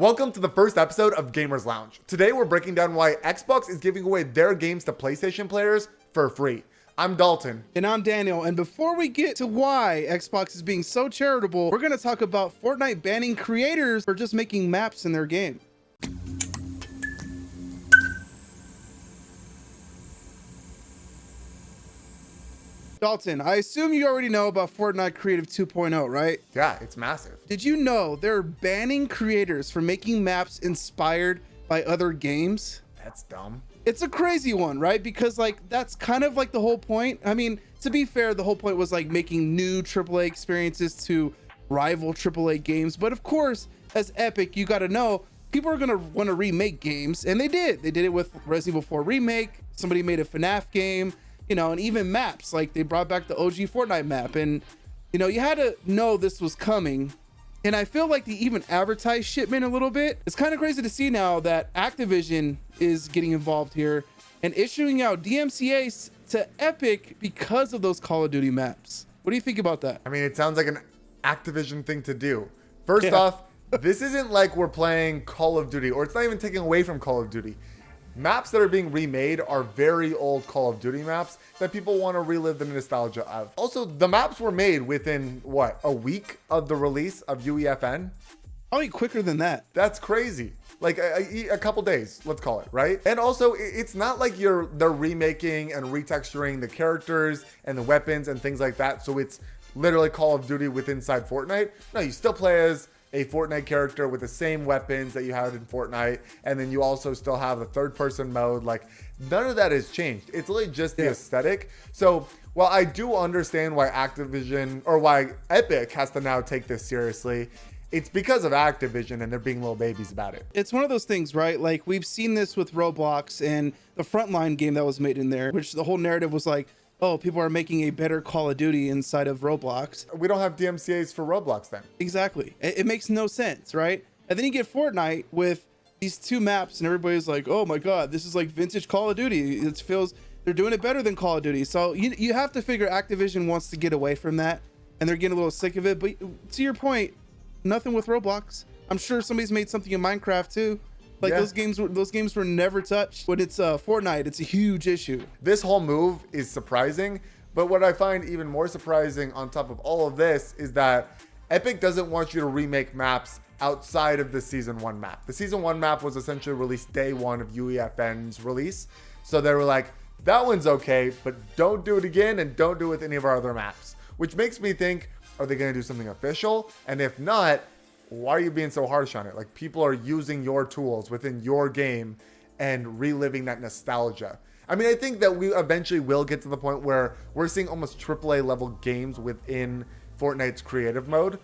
Welcome to the first episode of Gamers Lounge. Today we're breaking down why Xbox is giving away their games to PlayStation players for free. I'm Dalton. And I'm Daniel. And before we get to why Xbox is being so charitable, we're going to talk about Fortnite banning creators for just making maps in their game. Dalton, I assume you already know about Fortnite Creative 2.0, right? Yeah, it's massive. Did you know they're banning creators for making maps inspired by other games? That's dumb. It's a crazy one, right? Because that's kind of like the whole point. I mean, to be fair, the whole point was like making new AAA experiences to rival AAA games. But of course, as Epic, you got to know people are going to want to remake games. And they did. They did it with Resident Evil 4 Remake. Somebody made a FNAF game. You know, and even maps, like they brought back the OG Fortnite map. And, you know, you had to know this was coming. And I feel like they even advertised shipment a little bit. It's kind of crazy to see now that Activision is getting involved here and issuing out DMCAs to Epic because of those Call of Duty maps. What do you think about that? I mean, it sounds like an Activision thing to do. First off, this isn't like we're playing Call of Duty, or it's not even taking away from Call of Duty. Maps that are being remade are very old Call of Duty maps that people want to relive the nostalgia of. Also, the maps were made within, what, a week of the release of UEFN? Probably quicker than that. That's crazy. Like a couple days, let's call it, right? And also, it's not like they're remaking and retexturing the characters and the weapons and things like that, so it's literally Call of Duty with inside Fortnite. No, you still play as a Fortnite character with the same weapons that you had in Fortnite, and then you also still have a third-person mode. Like, none of that has changed. It's really just the aesthetic. So while I do understand why Activision, or why Epic has to now take this seriously, it's because of Activision and they're being little babies about it. It's one of those things, right? Like, we've seen this with Roblox and the Frontline game that was made in there, which the whole narrative was like, oh, people are making a better Call of Duty inside of Roblox. We don't have DMCAs for Roblox then. Exactly. It makes no sense, right? And then you get Fortnite with these two maps and everybody's like, oh my God, this is like vintage Call of Duty. It feels they're doing it better than Call of Duty. So you have to figure Activision wants to get away from that and they're getting a little sick of it. But to your point, nothing with Roblox. I'm sure somebody's made something in Minecraft too. Like those games were never touched. When it's Fortnite, it's a huge issue. This whole move is surprising, but what I find even more surprising on top of all of this is that Epic doesn't want you to remake maps outside of the Season 1 map. The Season 1 map was essentially released day one of UEFN's release. So they were like, that one's okay, but don't do it again and don't do it with any of our other maps. Which makes me think, are they going to do something official? And if not, why are you being so harsh on it? Like, people are using your tools within your game and reliving that nostalgia. I mean, I think that we eventually will get to the point where we're seeing almost AAA level games within Fortnite's creative mode.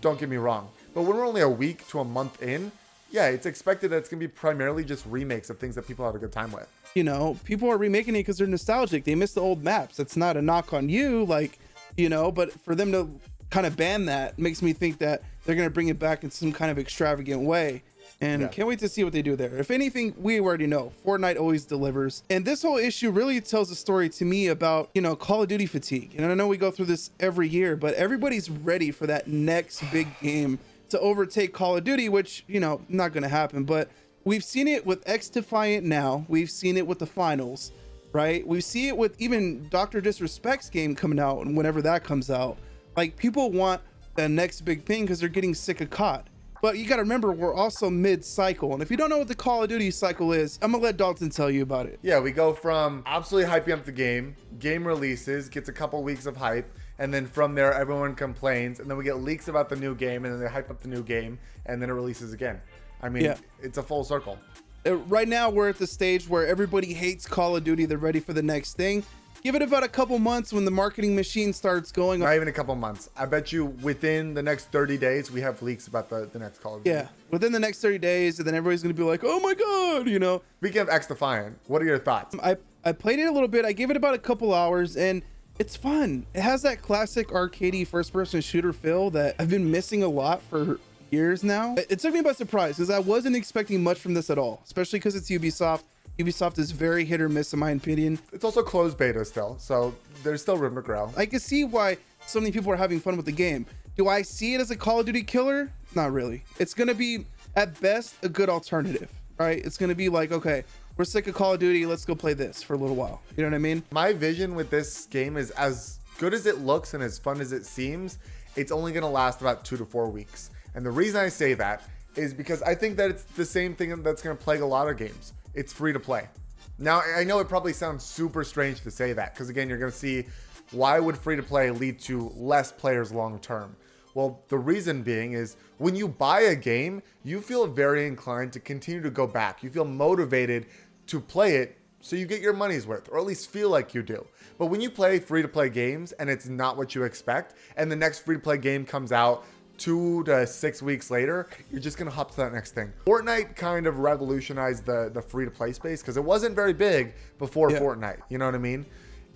Don't get me wrong. But when we're only a week to a month in, yeah, it's expected that it's going to be primarily just remakes of things that people had a good time with. You know, people are remaking it because they're nostalgic. They miss the old maps. That's not a knock on you, like, you know, but for them to kind of ban that makes me think that they're going to bring it back in some kind of extravagant way. And can't wait to see what they do there. If anything, we already know Fortnite always delivers. And this whole issue really tells a story to me about, you know, Call of Duty fatigue. And I know we go through this every year, but everybody's ready for that next big game to overtake Call of Duty, which, you know, not going to happen. But we've seen it with Xdefiant now. We've seen it with the finals, right? We see it with even Dr. Disrespect's game coming out, and whenever that comes out. Like, people want the next big thing because they're getting sick of COD. But you got to remember, we're also mid-cycle. And if you don't know what the Call of Duty cycle is, I'm going to let Dalton tell you about it. Yeah, we go from absolutely hyping up the game releases, gets a couple weeks of hype, and then from there, everyone complains, and then we get leaks about the new game, and then they hype up the new game, and then it releases again. I mean, it's a full circle. Right now, we're at the stage where everybody hates Call of Duty. They're ready for the next thing. Give it about a couple months when the marketing machine starts going. Not even a couple months. I bet you within the next 30 days, we have leaks about the next Call of Duty. Yeah, within the next 30 days, and then everybody's going to be like, oh my God, you know. Speaking of Xdefiant, what are your thoughts? I played it a little bit. I gave it about a couple hours, and it's fun. It has that classic arcadey first-person shooter feel that I've been missing a lot for years now. It took me by surprise because I wasn't expecting much from this at all, especially because it's Ubisoft. Ubisoft is very hit or miss in my opinion. It's also closed beta still, so there's still room to grow. I can see why so many people are having fun with the game. Do I see it as a Call of Duty killer? Not really. It's going to be at best a good alternative, right? It's going to be like, okay, we're sick of Call of Duty, let's go play this for a little while. You know what I mean? My vision with this game is as good as it looks and as fun as it seems, it's only going to last about 2 to 4 weeks. And the reason I say that is because I think that it's the same thing that's going to plague a lot of games. It's free to play. Now, I know it probably sounds super strange to say that, because again, you're going to see, why would free to play lead to less players long term? Well, the reason being is when you buy a game, you feel very inclined to continue to go back. You feel motivated to play it so you get your money's worth, or at least feel like you do. But when you play free to play games and it's not what you expect, and the next free to play game comes out 2 to 6 weeks later, you're just gonna hop to that next thing. Fortnite kind of revolutionized the free to play space because it wasn't very big before Fortnite. You know what I mean?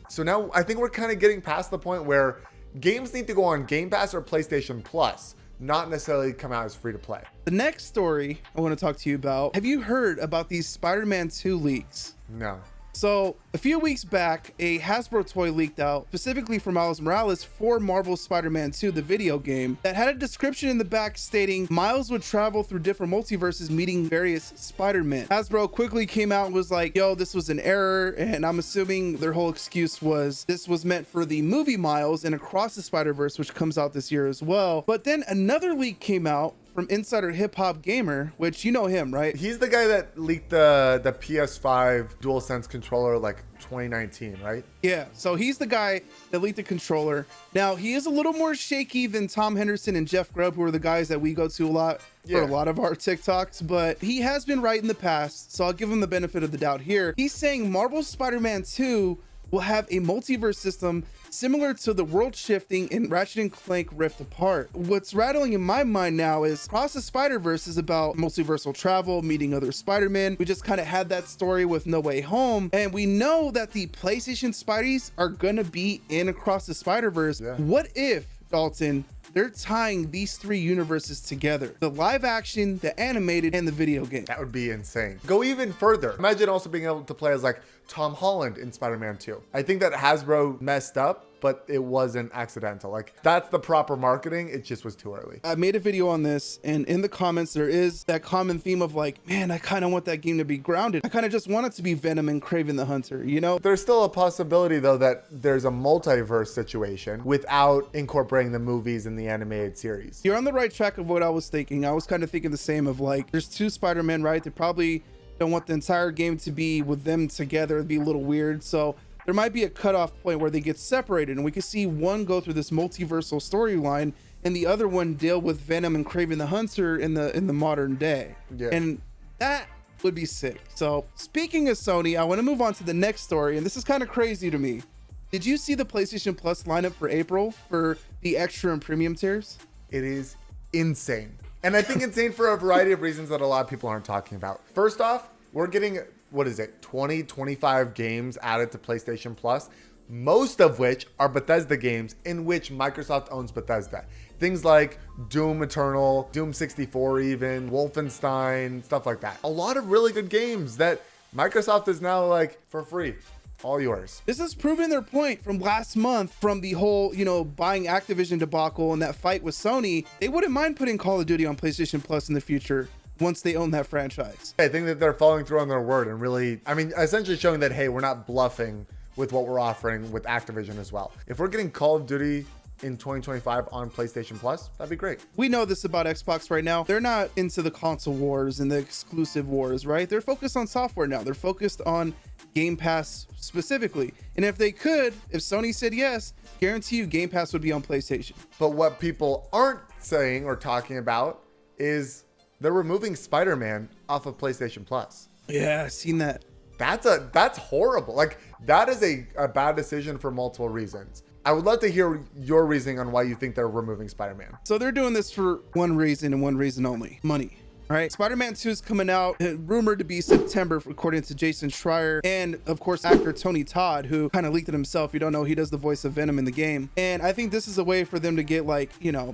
So now I think we're kind of getting past the point where games need to go on Game Pass or PlayStation Plus, not necessarily come out as free to play. The next story I want to talk to you about, have you heard about these Spider-Man 2 leaks? No. So a few weeks back, a Hasbro toy leaked out specifically for Miles Morales for Marvel's Spider-Man 2, the video game, that had a description in the back stating Miles would travel through different multiverses meeting various Spider-Men. Hasbro quickly came out and was like, yo, this was an error. And I'm assuming their whole excuse was this was meant for the movie Miles and Across the Spider-Verse, which comes out this year as well. But then another leak came out from Insider Hip Hop Gamer, which you know him, right? He's the guy that leaked the PS5 DualSense controller like 2019, right? Yeah, so he's the guy that leaked the controller. Now, he is a little more shaky than Tom Henderson and Jeff Grubb, who are the guys that we go to a lot for a lot of our TikToks, but he has been right in the past, so I'll give him the benefit of the doubt here. He's saying Marvel's Spider-Man 2 will have a multiverse system similar to the world shifting in Ratchet & Clank Rift Apart. What's rattling in my mind now is Across the Spider-Verse is about multiversal travel, meeting other Spider-Men. We just kind of had that story with No Way Home, and we know that the PlayStation Spideys are gonna be in Across the Spider-Verse. What if, Dalton, they're tying these 3 universes together? The live action, the animated, and the video game. That would be insane. Go even further. Imagine also being able to play as like Tom Holland in Spider-Man 2. I think that Hasbro messed up, but it wasn't accidental. Like, that's the proper marketing. It just was too early. I made a video on this, and in the comments, there is that common theme of like, man, I kind of want that game to be grounded. I kind of just want it to be Venom and Kraven the Hunter, you know? There's still a possibility, though, that there's a multiverse situation without incorporating the movies and the animated series. You're on the right track of what I was thinking. I was kind of thinking the same of like, there's 2 Spider-Men, right? They probably don't want the entire game to be with them together. It'd be a little weird. So there might be a cutoff point where they get separated, and we could see one go through this multiversal storyline and the other one deal with Venom and Kraven the Hunter in the modern day. And that would be sick. So speaking of Sony, I want to move on to the next story, and this is kind of crazy to me. Did you see the PlayStation Plus lineup for April for the extra and premium tiers? It is insane. And I think insane for a variety of reasons that a lot of people aren't talking about. First off, we're getting, 25 games added to PlayStation Plus, most of which are Bethesda games in which Microsoft owns Bethesda. Things like Doom Eternal, Doom 64 even, Wolfenstein, stuff like that. A lot of really good games that Microsoft is now like for free. All yours. This has proven their point from last month, from the whole, buying Activision debacle and that fight with Sony. They wouldn't mind putting Call of Duty on PlayStation Plus in the future once they own that franchise. I think that they're following through on their word and really, essentially showing that, hey, we're not bluffing with what we're offering with Activision as well. If we're getting Call of Duty in 2025 on PlayStation Plus, that'd be great. We know this about Xbox right now. They're not into the console wars and the exclusive wars, right? They're focused on software now. They're focused on Game Pass specifically. And if Sony said yes, guarantee you Game Pass would be on PlayStation. But what people aren't saying or talking about is they're removing Spider-Man off of PlayStation Plus. Yeah, I've seen that. That's horrible. Like, that is a bad decision for multiple reasons. I would love to hear your reasoning on why you think they're removing Spider-Man. So they're doing this for one reason and one reason only: money. Right? Spider-Man 2 is coming out, rumored to be September, according to Jason Schreier, and of course actor Tony Todd, who kind of leaked it himself. You don't know, he does the voice of Venom in the game. And I think this is a way for them to get, like,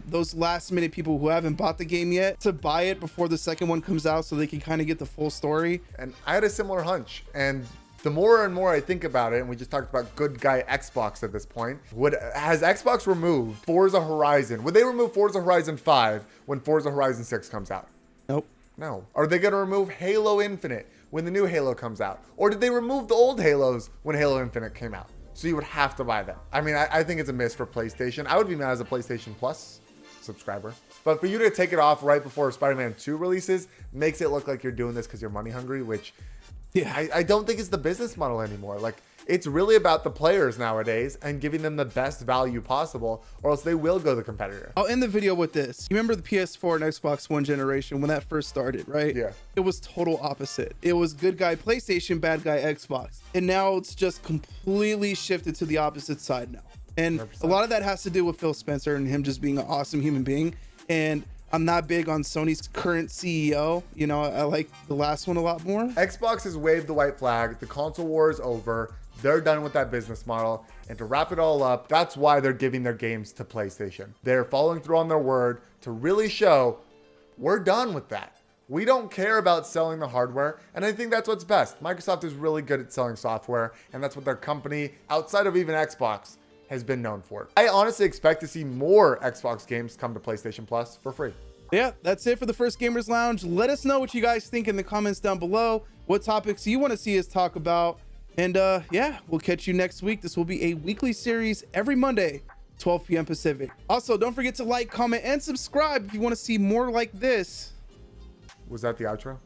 those last minute people who haven't bought the game yet to buy it before the second one comes out, so they can kind of get the full story. And I had a similar hunch, and the more and more I think about it, and we just talked about good guy Xbox at this point, has Xbox removed Forza Horizon? Would they remove Forza Horizon 5 when Forza Horizon 6 comes out? Nope. No. Are they going to remove Halo Infinite when the new Halo comes out? Or did they remove the old Halos when Halo Infinite came out? So you would have to buy them. I mean, I think it's a miss for PlayStation. I would be mad as a PlayStation Plus subscriber. But for you to take it off right before Spider-Man 2 releases makes it look like you're doing this because you're money hungry, which I don't think is the business model anymore. Like, it's really about the players nowadays and giving them the best value possible, or else they will go the competitor. I'll end the video with this. You remember the PS4 and Xbox One generation when that first started, right? Yeah. It was total opposite. It was good guy PlayStation, bad guy Xbox. And now it's just completely shifted to the opposite side now. And 100%. a lot of that has to do with Phil Spencer and him just being an awesome human being. And I'm not big on Sony's current CEO. You know, I like the last one a lot more. Xbox has waved the white flag. The console war is over. They're done with that business model. And to wrap it all up, that's why they're giving their games to PlayStation. They're following through on their word to really show we're done with that. We don't care about selling the hardware. And I think that's what's best. Microsoft is really good at selling software. And that's what their company, outside of even Xbox, has been known for. I honestly expect to see more Xbox games come to PlayStation Plus for free. Yeah, that's it for the First Gamers Lounge. Let us know what you guys think in the comments down below. What topics you want to see us talk about. And yeah, we'll catch you next week. This will be a weekly series every Monday, 12 p.m. Pacific. Also, don't forget to like, comment, and subscribe if you want to see more like this. Was that the outro?